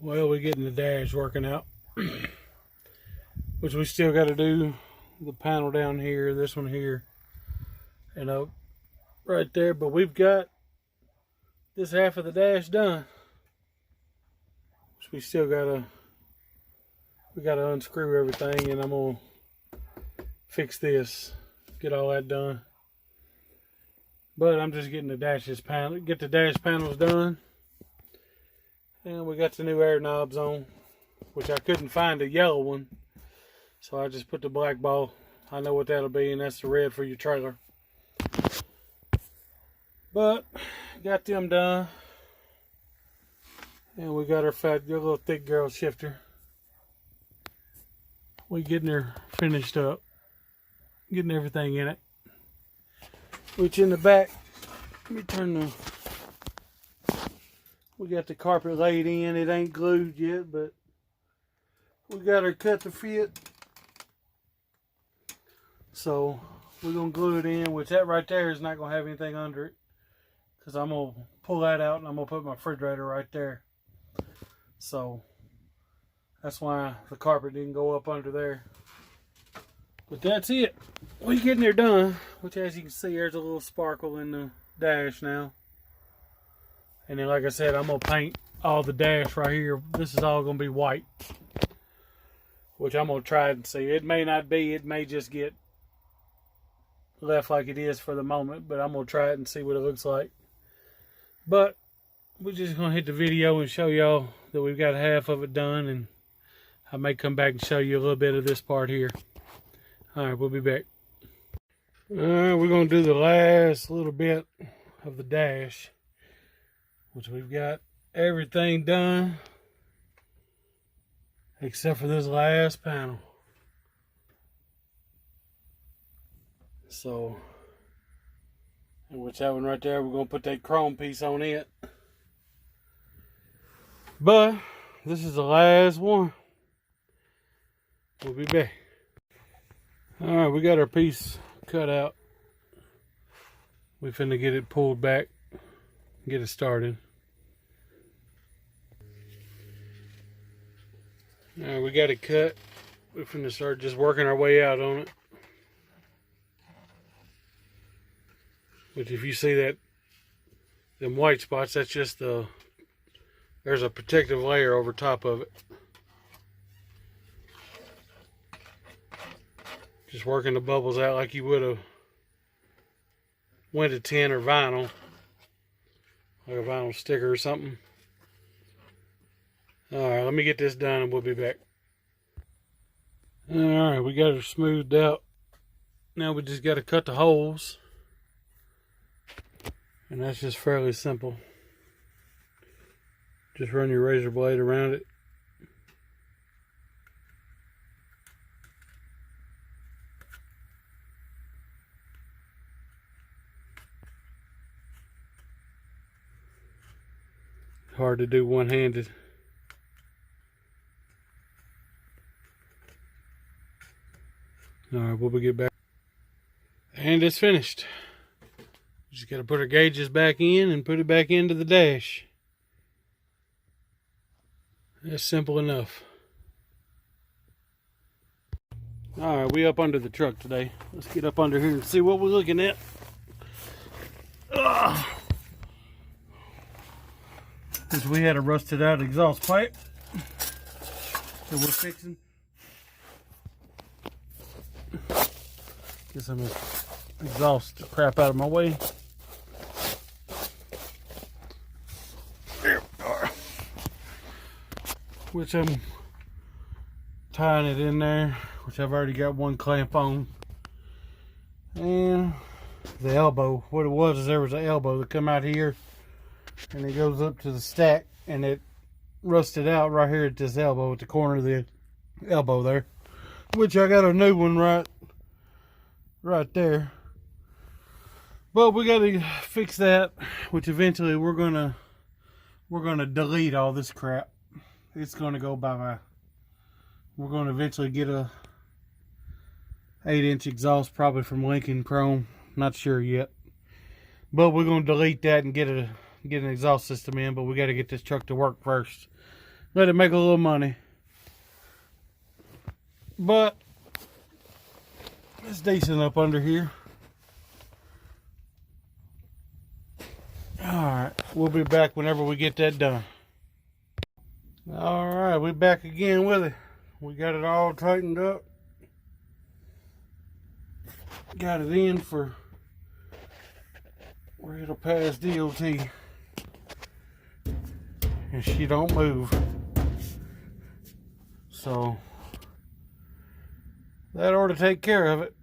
Well, we're getting the dash working out, which we still got to do the panel down here, this one here, and up right there. But we've got this half of the dash done. So we still gotta unscrew everything, and I'm gonna fix this, get all that done. But I'm just getting the dash panels done. And we got the new air knobs on, which I couldn't find a yellow one. So I just put the black ball. I know what that'll be, and that's the red for your trailer. But got them done. And we got our fat, little thick girl shifter. We getting her finished up. Getting everything in it. Which in the back, let me turn we got the carpet laid in. It ain't glued yet, but we got her cut to fit. So we're going to glue it in, which that right there is not going to have anything under it. Because I'm going to pull that out and I'm going to put my refrigerator right there. So that's why the carpet didn't go up under there. But that's it. We're getting her done. Which, as you can see, there's a little sparkle in the dash now. And then, like I said, I'm going to paint all the dash right here. This is all going to be white. Which I'm going to try and see. It may not be. It may just get left like it is for the moment. But I'm going to try it and see what it looks like. But we're just going to hit the video and show y'all that we've got half of it done. And I may come back and show you a little bit of this part here. Alright, we'll be back. Alright, we're going to do the last little bit of the dash. Which we've got everything done except for this last panel. So, and which that one right there, we're going to put that chrome piece on it. But this is the last one. We'll be back. Alright, we got our piece cut out. We finna get it pulled back, get it started. Alright, we got it cut. We're finna start just working our way out on it. Which, if you see that, them white spots, that's just there's a protective layer over top of it. Just working the bubbles out like you would have went to tin or vinyl. Like a vinyl sticker or something. Alright, let me get this done and we'll be back. Alright, we got it smoothed out. Now we just got to cut the holes. And that's just fairly simple. Just run your razor blade around it. Hard to do one-handed. Alright, we'll get back. And it's finished. Just got to put our gauges back in and put it back into the dash. That's simple enough. Alright, we up under the truck today. Let's get up under here and see what we're looking at. Since we had a rusted out exhaust pipe that we're fixing. Get some exhaust crap out of my way. There we are. Which I'm tying it in there, which I've already got one clamp on. And the elbow, what it was is there was an elbow that come out here and it goes up to the stack, and it rusted out right here at this elbow, at the corner of the elbow there. Which I got a new one right there. But we got to fix that, which eventually we're gonna delete all this crap. It's gonna go by we're gonna eventually get a 8-inch exhaust, probably from Lincoln Chrome. Not sure yet. But we're gonna delete that and get an exhaust system in, but we got to get this truck to work first. let it make a little money. But it's decent up under here. Alright, we'll be back whenever we get that done. Alright, we're back again with it. We got it all tightened up. Got it in for where it'll pass DOT. And she don't move. So that ought to take care of it.